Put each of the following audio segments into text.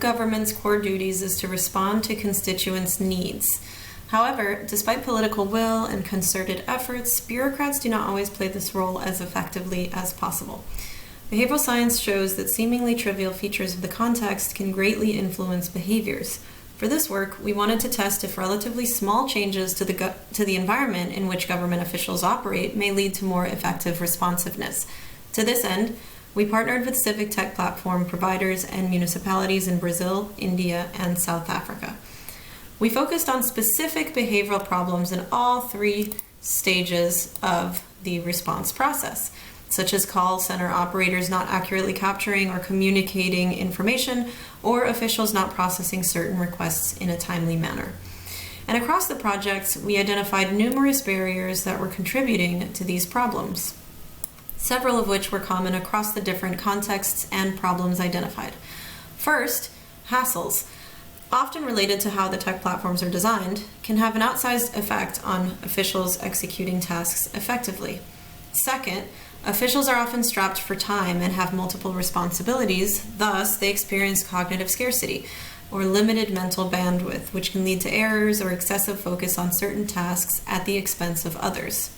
government's core duties is to respond to constituents' needs. However, despite political will and concerted efforts, bureaucrats do not always play this role as effectively as possible. Behavioral science shows that seemingly trivial features of the context can greatly influence behaviors. For this work, we wanted to test if relatively small changes to the environment in which government officials operate may lead to more effective responsiveness. To this end, we partnered with civic tech platform providers and municipalities in Brazil, India, and South Africa. We focused on specific behavioral problems in all 3 stages of the response process, such as call center operators not accurately capturing or communicating information, or officials not processing certain requests in a timely manner. And across the projects, we identified numerous barriers that were contributing to these problems, several of which were common across the different contexts and problems identified. First, hassles, often related to how the tech platforms are designed, can have an outsized effect on officials executing tasks effectively. Second, officials are often strapped for time and have multiple responsibilities, thus they experience cognitive scarcity or limited mental bandwidth, which can lead to errors or excessive focus on certain tasks at the expense of others.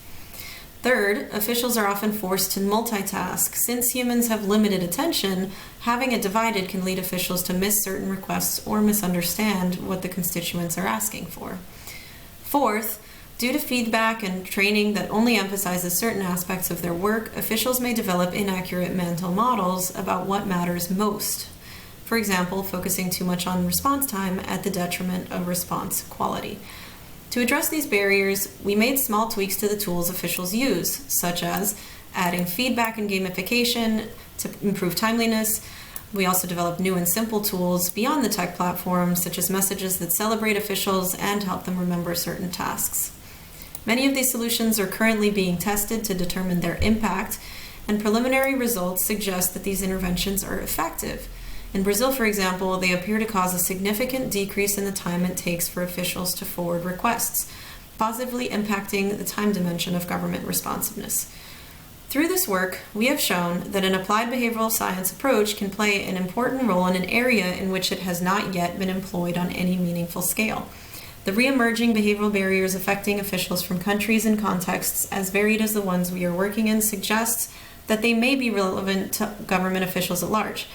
Third, officials are often forced to multitask. Since humans have limited attention, having it divided can lead officials to miss certain requests or misunderstand what the constituents are asking for. Fourth, due to feedback and training that only emphasizes certain aspects of their work, officials may develop inaccurate mental models about what matters most. For example, focusing too much on response time at the detriment of response quality. To address these barriers, we made small tweaks to the tools officials use, such as adding feedback and gamification to improve timeliness. We also developed new and simple tools beyond the tech platform, such as messages that celebrate officials and help them remember certain tasks. Many of these solutions are currently being tested to determine their impact, and preliminary results suggest that these interventions are effective. In Brazil, for example, they appear to cause a significant decrease in the time it takes for officials to forward requests, positively impacting the time dimension of government responsiveness. Through this work, we have shown that an applied behavioral science approach can play an important role in an area in which it has not yet been employed on any meaningful scale. The re-emerging behavioral barriers affecting officials from countries and contexts as varied as the ones we are working in suggests that they may be relevant to government officials at large.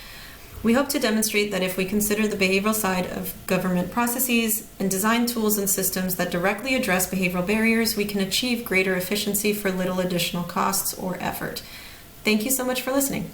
We hope to demonstrate that if we consider the behavioral side of government processes and design tools and systems that directly address behavioral barriers, we can achieve greater efficiency for little additional costs or effort. Thank you so much for listening.